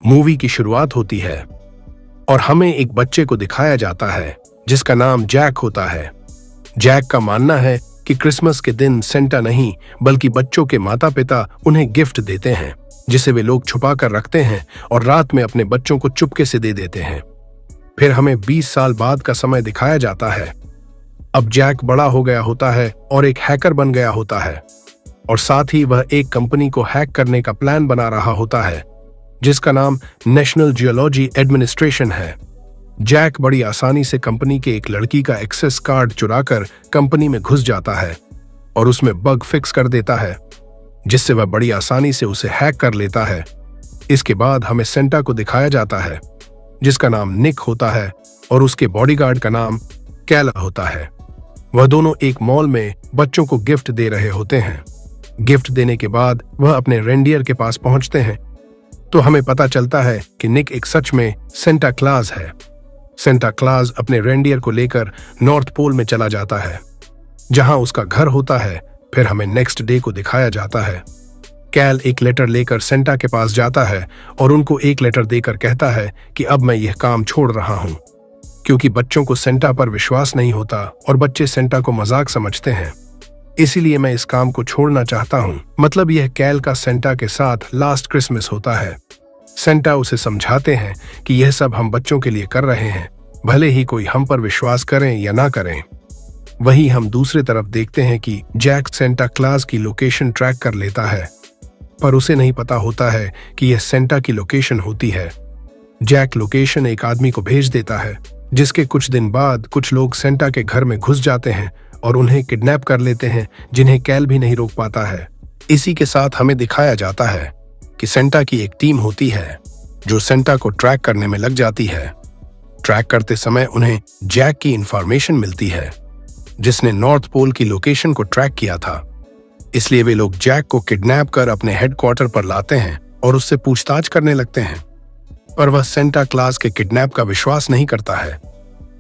Movie की शुरुआत होती है और हमें एक बच्चे को दिखाया जाता है जिसका नाम जैक होता है। जैक का मानना है कि क्रिसमस के दिन सेंटा नहीं बल्कि बच्चों के माता पिता उन्हें गिफ्ट देते हैं जिसे वे लोग छुपा कर रखते हैं और रात में अपने बच्चों को चुपके से दे देते हैं। फिर हमें 20 साल बाद का समय दिखाया जाता है। अब जैक बड़ा हो गया होता है और एक हैकर बन गया होता है और साथ ही वह एक कंपनी को हैक करने का प्लान बना रहा होता है जिसका नाम नेशनल जियोलॉजी एडमिनिस्ट्रेशन है। जैक बड़ी आसानी से कंपनी के एक लड़की का एक्सेस कार्ड चुराकर कंपनी में घुस जाता है और उसमें बग फिक्स कर देता है जिससे वह बड़ी आसानी से उसे हैक कर लेता है। इसके बाद हमें सेंटा को दिखाया जाता है जिसका नाम निक होता है और उसके बॉडीगार्ड का नाम कैल होता है। वह दोनों एक मॉल में बच्चों को गिफ्ट दे रहे होते हैं। गिफ्ट देने के बाद वह अपने रेंडियर के पास पहुंचते हैं तो हमें पता चलता है कि निक एक सच में सेंटा क्लॉज है। सेंटा क्लॉज अपने रेंडियर को लेकर नॉर्थ पोल में चला जाता है जहां उसका घर होता है। फिर हमें नेक्स्ट डे को दिखाया जाता है। कैल एक लेटर लेकर सेंटा के पास जाता है और उनको एक लेटर देकर कहता है कि अब मैं यह काम छोड़ रहा हूं क्योंकि बच्चों को सेंटा पर विश्वास नहीं होता और बच्चे सेंटा को मजाक समझते हैं, इसीलिए मैं इस काम को छोड़ना चाहता हूं। मतलब यह कैल का सेंटा के साथ लास्ट क्रिसमस होता है। सेंटा उसे समझाते हैं कि यह सब हम बच्चों के लिए कर रहे हैं, भले ही कोई हम पर विश्वास करें या ना करें। वहीं हम दूसरी तरफ देखते हैं कि जैक सेंटा क्लॉज की लोकेशन ट्रैक कर लेता है पर उसे नहीं पता होता है कि यह सेंटा की लोकेशन होती है। जैक लोकेशन एक आदमी को भेज देता है जिसके कुछ दिन बाद कुछ लोग सेंटा के घर में घुस जाते हैं और उन्हें किडनैप कर लेते हैं जिन्हें कैल भी नहीं रोक पाता है। इसी के साथ हमें दिखाया जाता है कि सेंटा की एक टीम होती है जो सेंटा को ट्रैक करने में लग जाती है। ट्रैक करते समय उन्हें जैक की इंफॉर्मेशन मिलती है जिसने नॉर्थ पोल की लोकेशन को ट्रैक किया था, इसलिए वे लोग जैक को किडनैप कर अपने हेडक्वार्टर पर लाते हैं और उससे पूछताछ करने लगते हैं। पर वह सेंटा क्लॉज के किडनैप का विश्वास नहीं करता है,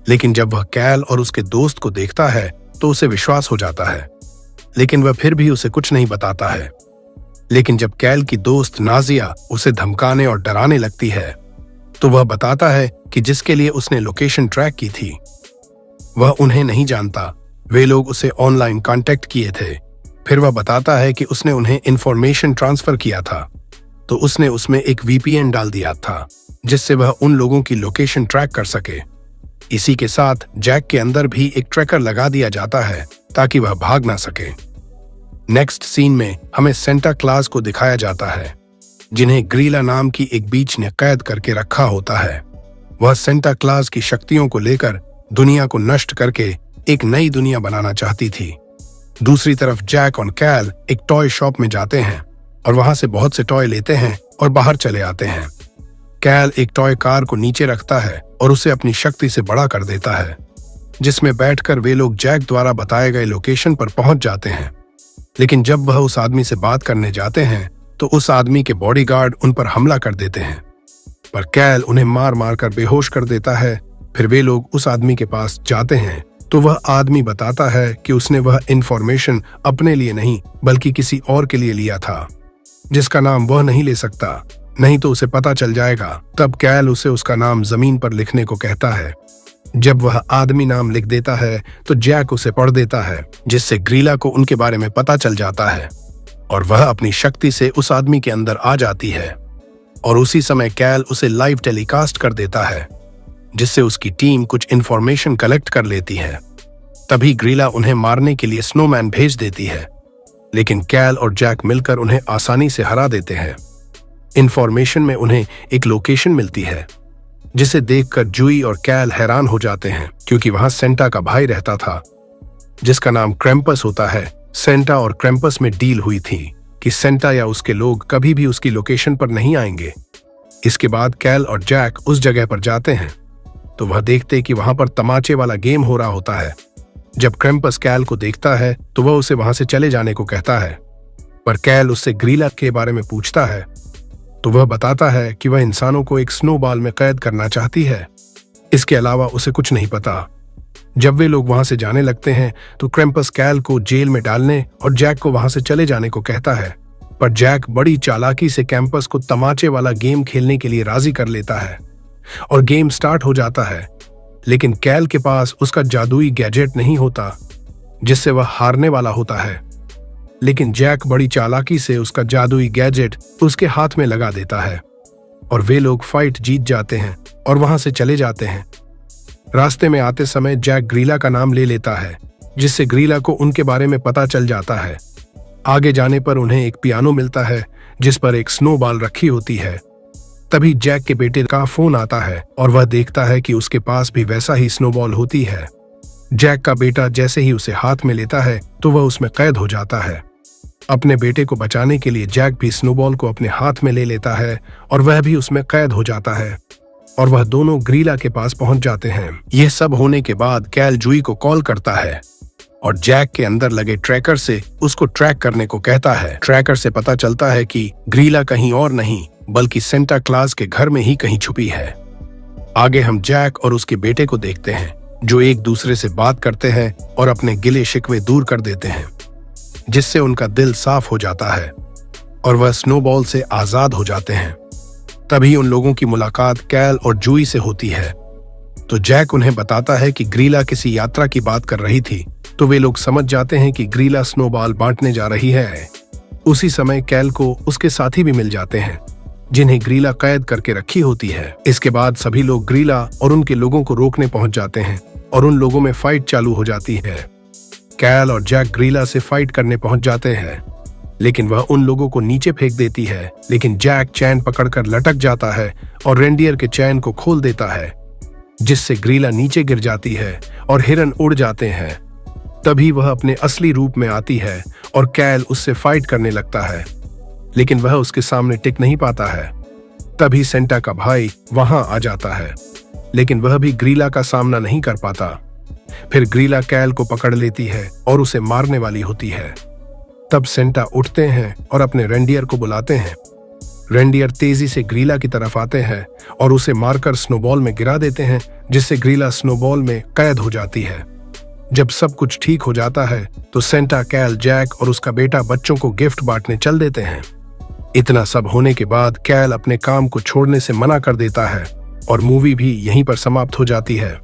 लेकिन जब वह कैल और उसके दोस्त को देखता है तो उसे विश्वास हो जाता है, लेकिन वह फिर भी उसे कुछ नहीं बताता है। लेकिन जब कैल की दोस्त नाजिया उसे धमकाने और डराने लगती है तो वह बताता है कि जिसके लिए उसने लोकेशन ट्रैक की थी वह उन्हें नहीं जानता, वे लोग उसे ऑनलाइन कांटेक्ट किए थे। फिर वह बताता है कि उसने उन्हें इंफॉर्मेशन ट्रांसफर किया था तो उसने उसमें एक वीपीएन डाल दिया था जिससे वह उन लोगों की लोकेशन ट्रैक कर सके। इसी के साथ जैक के अंदर भी एक ट्रैकर लगा दिया जाता है ताकि वह भाग ना सके। नेक्स्ट सीन में हमें सेंटा क्लॉज को दिखाया जाता है जिन्हें ग्रीला नाम की एक बीच ने कैद करके रखा होता है। वह सेंटा क्लॉज की शक्तियों को लेकर दुनिया को नष्ट करके एक नई दुनिया बनाना चाहती थी। दूसरी तरफ जैक और कैल एक टॉय शॉप में जाते हैं और वहां से बहुत से टॉय लेते हैं और बाहर चले आते हैं। कैल एक टॉय कार को नीचे रखता है और उसे अपनी शक्ति से बड़ा कर देता है जिसमें बैठकर वे लोग जैक द्वारा बताए गए लोकेशन पर पहुंच जाते हैं। लेकिन जब वह उस आदमी से बात करने जाते हैं तो उस आदमी के बॉडीगार्ड उन पर हमला कर देते हैं, पर कैल उन्हें मार मार कर बेहोश कर देता है। फिर वे लोग उस आदमी के पास जाते हैं तो वह आदमी बताता है कि उसने वह इंफॉर्मेशन अपने लिए नहीं बल्कि किसी और के लिए लिया था जिसका नाम वह नहीं ले सकता, नहीं तो उसे पता चल जाएगा। तब कैल उसे उसका नाम जमीन पर लिखने को कहता है। जब वह आदमी नाम लिख देता है तो जैक उसे पढ़ देता है जिससे ग्रीला को उनके बारे में पता चल जाता है और वह अपनी शक्ति से उस आदमी के अंदर आ जाती है और उसी समय कैल उसे लाइव टेलीकास्ट कर देता है जिससे उसकी टीम कुछ इंफॉर्मेशन कलेक्ट कर लेती है। तभी ग्रीला उन्हें मारने के लिए स्नोमैन भेज देती है, लेकिन कैल और जैक मिलकर उन्हें आसानी से हरा देते हैं। इंफॉर्मेशन में उन्हें एक लोकेशन मिलती है जिसे देखकर जूई और कैल हैरान हो जाते हैं क्योंकि वहां सेंटा का भाई रहता था जिसका नाम क्रैम्पस होता है। सेंटा और क्रैम्पस में डील हुई थी कि सेंटा या उसके लोग कभी भी उसकी लोकेशन पर नहीं आएंगे। इसके बाद कैल और जैक उस जगह पर जाते हैं तो वह देखते कि वहां पर तमाचे वाला गेम हो रहा होता है। जब क्रैम्पस कैल को देखता है तो वह उसे वहां से चले जाने को कहता है, पर कैल उससे ग्रीला के बारे में पूछता है तो वह बताता है कि वह इंसानों को एक स्नोबॉल में कैद करना चाहती है। इसके अलावा उसे कुछ नहीं पता। जब वे लोग वहां से जाने लगते हैं तो क्रैम्पस कैल को जेल में डालने और जैक को वहां से चले जाने को कहता है। पर जैक बड़ी चालाकी से कैंपस को तमाचे वाला गेम खेलने के लिए राजी कर लेता है और गेम स्टार्ट हो जाता है। लेकिन कैल के पास उसका जादुई गैजेट नहीं होता जिससे वह हारने वाला होता है। लेकिन जैक बड़ी चालाकी से उसका जादुई गैजेट उसके हाथ में लगा देता है और वे लोग फाइट जीत जाते हैं और वहां से चले जाते हैं। रास्ते में आते समय जैक ग्रीला का नाम ले लेता है, जिससे ग्रीला को उनके बारे में पता चल जाता है। आगे जाने पर उन्हें एक पियानो मिलता है जिस पर एक स्नोबॉल रखी होती है। तभी जैक के बेटे का फोन आता है और वह देखता है कि उसके पास भी वैसा ही स्नोबॉल होती है। जैक का बेटा जैसे ही उसे हाथ में लेता है तो वह उसमें कैद हो जाता है। अपने बेटे को बचाने के लिए जैक भी स्नोबॉल को अपने हाथ में ले लेता है और वह भी उसमें कैद हो जाता है और वह दोनों ग्रीला के पास पहुंच जाते हैं। यह सब होने के बाद कैल जूई को कॉल करता है और जैक के अंदर लगे ट्रैकर से उसको ट्रैक करने को कहता है। ट्रैकर से पता चलता है कि ग्रीला कहीं और नहीं बल्कि सेंटा क्लॉज के घर में ही कहीं छुपी है। आगे हम जैक और उसके बेटे को देखते हैं जो एक दूसरे से बात करते हैं और अपने गिले शिकवे दूर कर देते हैं, जिससे उनका दिल साफ हो जाता है और वह स्नोबॉल से आजाद हो जाते हैं। तभी उन लोगों की मुलाकात कैल और जूई से होती है। तो जैक उन्हें बताता है कि ग्रीला किसी यात्रा की बात कर रही थी, तो वे लोग समझ जाते हैं कि ग्रीला स्नोबॉल बांटने जा रही है। उसी समय कैल को उसके साथी भी मिल जाते हैं जिन्हें ग्रीला कैद करके रखी होती है। इसके बाद सभी लोग ग्रीला और उनके लोगों को रोकने पहुंच जाते हैं और उन लोगों में फाइट चालू हो जाती है। कैल और जैक ग्रीला से फाइट करने पहुंच जाते हैं, लेकिन वह उन लोगों को नीचे फेंक देती है। लेकिन जैक चैन पकड़कर लटक जाता है और रेंडियर के चैन को खोल देता है, जिससे ग्रीला नीचे गिर जाती है और हिरन उड़ जाते हैं। तभी वह अपने असली रूप में आती है और कैल उससे फाइट करने लगता है, लेकिन वह उसके सामने टिक नहीं पाता है। तभी सेंटा का भाई वहां आ जाता है, लेकिन वह भी ग्रीला का सामना नहीं कर पाता। फिर ग्रीला कैल को पकड़ लेती है और उसे मारने वाली होती है। तब सेंटा उठते हैं और अपने रेंडियर को बुलाते हैं। रेंडियर तेजी से ग्रीला की तरफ आते हैं और उसे मारकर स्नोबॉल में गिरा देते हैं, जिससे ग्रीला स्नोबॉल में कैद हो जाती है। जब सब कुछ ठीक हो जाता है तो सेंटा, कैल, जैक और उसका बेटा बच्चों को गिफ्ट बांटने चल देते हैं। इतना सब होने के बाद कैल अपने काम को छोड़ने से मना कर देता है और मूवी भी यहीं पर समाप्त हो जाती है।